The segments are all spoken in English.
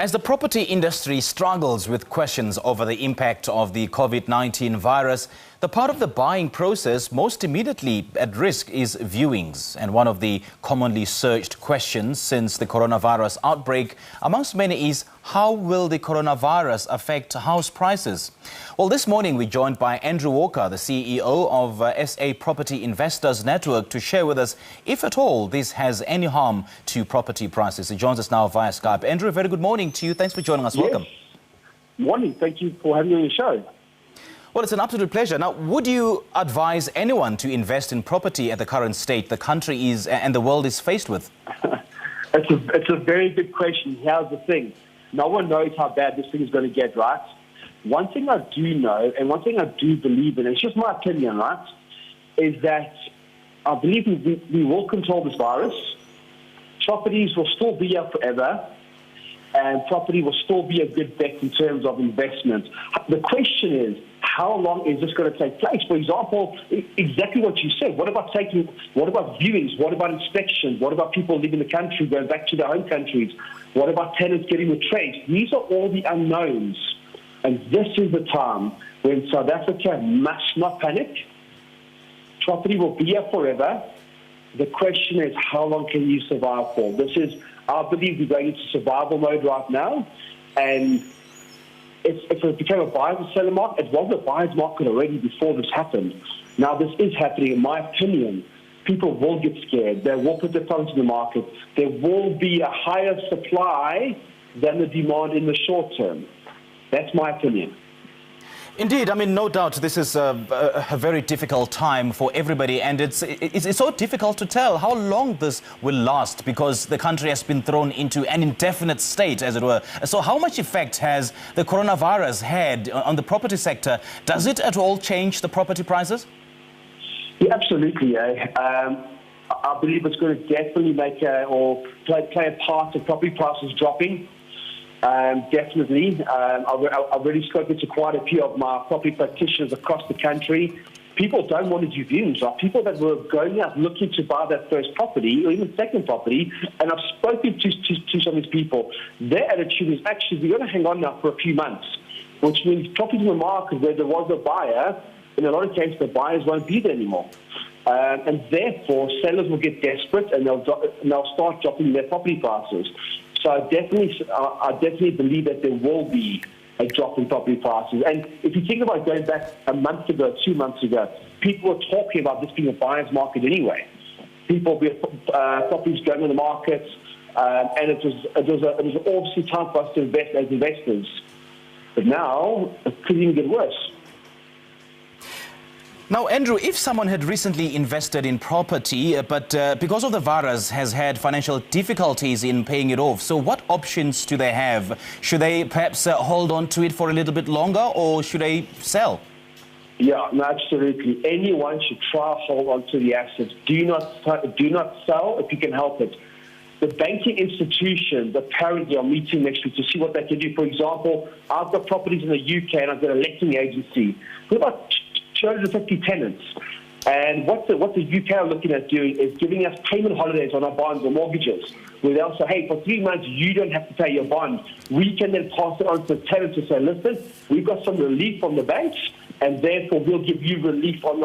As the property industry struggles with questions over the impact of the COVID-19 virus, the part of the buying process most immediately at risk is viewings. And one of the commonly searched questions since the coronavirus outbreak amongst many is, how will the coronavirus affect house prices? Well, this morning we're joined by Andrew Walker, the CEO of SA Property Investors Network, to share with us, if at all, this has any harm to property prices. He joins us now via Skype. Andrew, a very good morning to you. Thanks for joining us. Yes. Welcome. Morning. Thank you for having me on the show. Well, it's an absolute pleasure. Now, would you advise anyone to invest in property at the current state the country is and the world is faced with? It's a very good question. Here's the thing. No one knows how bad this thing is going to get, right? One thing I do know, and one thing I do believe in, it's just my opinion, right, is that I believe we will control this virus. Properties will still be here forever, and property will still be a good bet in terms of investment. The question is, how long is this going to take place? For example, exactly what you said. What about viewings? What about inspections? What about people leaving the country, going back to their home countries? What about tenants getting the trades? These are all the unknowns. And this is the time when South Africa must not panic. Property will be here forever. The question is, how long can you survive for? I believe we're going into survival mode right now. And if it became a buyer's and seller market, it was a buyer's market already before this happened. Now this is happening, in my opinion. People will get scared. They will put their funds in the market. There will be a higher supply than the demand in the short term. That's my opinion. Indeed, I mean, no doubt this is a very difficult time for everybody, and it's so difficult to tell how long this will last because the country has been thrown into an indefinite state, as it were. So how much effect has the coronavirus had on the property sector? Does it at all change the property prices? Yeah, absolutely. I believe it's going to definitely play a part in property prices dropping. Definitely. I've already spoken to quite a few of my property practitioners across the country. People don't want to do viewings, right? People that were going out looking to buy their first property or even second property, and I've spoken to some of these people. Their attitude is actually, we're going to hang on now for a few months, which means property in the market where there was a buyer, in a lot of cases the buyers won't be there anymore. And therefore, sellers will get desperate and they'll start dropping their property prices. So I definitely believe that there will be a drop in property prices. And if you think about going back a month ago, 2 months ago, people were talking about this being a buyer's market anyway. People with properties going on the market, and it was obviously time for us to invest as investors. But now it could even get worse. Now, Andrew, if someone had recently invested in property, but because of the virus has had financial difficulties in paying it off, so what options do they have? Should they perhaps hold on to it for a little bit longer, or should they sell? Yeah, no, absolutely. Anyone should try to hold on to the assets. Do not sell if you can help it. The banking institutions apparently are meeting next week to see what they can do. For example, I've got properties in the UK and I've got a letting agency. We've got 250 tenants. And what the UK are looking at doing is giving us payment holidays on our bonds or mortgages, where they'll say, hey, for 3 months, you don't have to pay your bond. We can then pass it on to the tenants to say, listen, we've got some relief from the banks, and therefore we'll give you relief on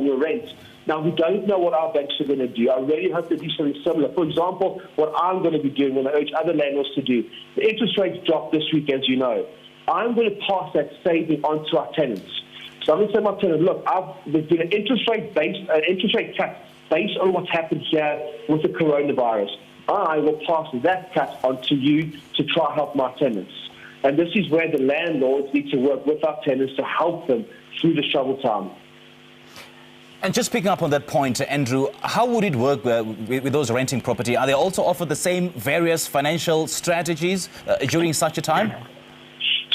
your rent. Now, we don't know what our banks are going to do. I really hope they do something similar. For example, what I'm going to be doing, and I urge other landlords to do, the interest rates dropped this week, as you know. I'm going to pass that saving on to our tenants. So I'm going to say to my tenant, look, there's been an interest rate cut based on what's happened here with the coronavirus. I will pass that cut on to you to try to help my tenants. And this is where the landlords need to work with our tenants to help them through the troubled time. And just picking up on that point, Andrew, how would it work with those renting property? Are they also offered the same various financial strategies during such a time?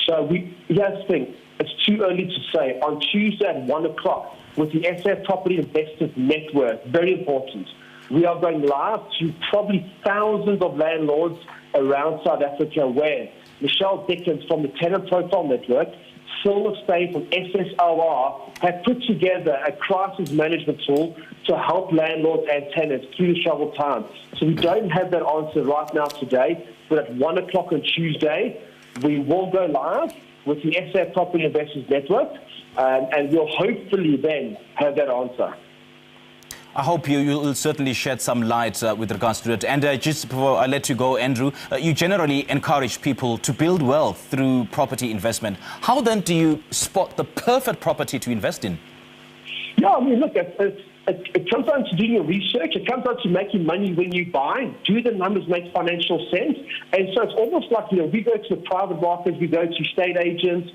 So here's the thing. It's too early to say. On Tuesday at 1 o'clock with the SA Property Investors Network, very important, we are going live to probably thousands of landlords around South Africa where Michelle Dickens from the Tenant Profile Network, Silver Stay from SSLR have put together a crisis management tool to help landlords and tenants through the troubled time. So we don't have that answer right now today, but at 1 o'clock on Tuesday, we will go live with the SA Property Investors Network, and we'll hopefully then have that answer. I hope you'll certainly shed some light with regards to it. And just before I let you go, Andrew, you generally encourage people to build wealth through property investment. How then do you spot the perfect property to invest in? Yeah, I mean, look, it comes down to doing your research. It comes down to making money when you buy. Do the numbers make financial sense? And so it's almost like, we go to the private markets, we go to estate agents,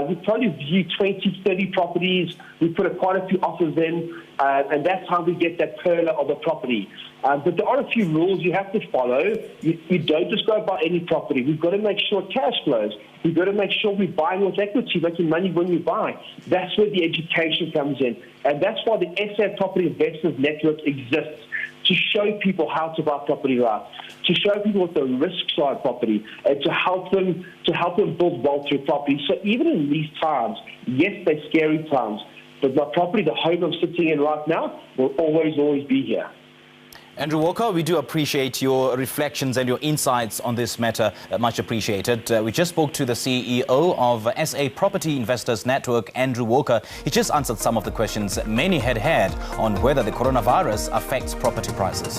we probably view 20, 30 properties. We put quite a few offers in, and that's how we get that perla of a property. But there are a few rules you have to follow. You don't just go buy any property. We've got to make sure it cash flows. We've got to make sure we're buying with equity, making money when you buy. That's where the education comes in. And that's why the SA Property Investors Network exists, to show people how to buy property right, to show people what the risks are of property, and to help them build wealth through property. So even in these times, yes, they're scary times, but my property, the home I'm sitting in right now, will always be here. Andrew Walker, we do appreciate your reflections and your insights on this matter. Much appreciated. We just spoke to the CEO of SA Property Investors Network, Andrew Walker. He just answered some of the questions many had on whether the coronavirus affects property prices.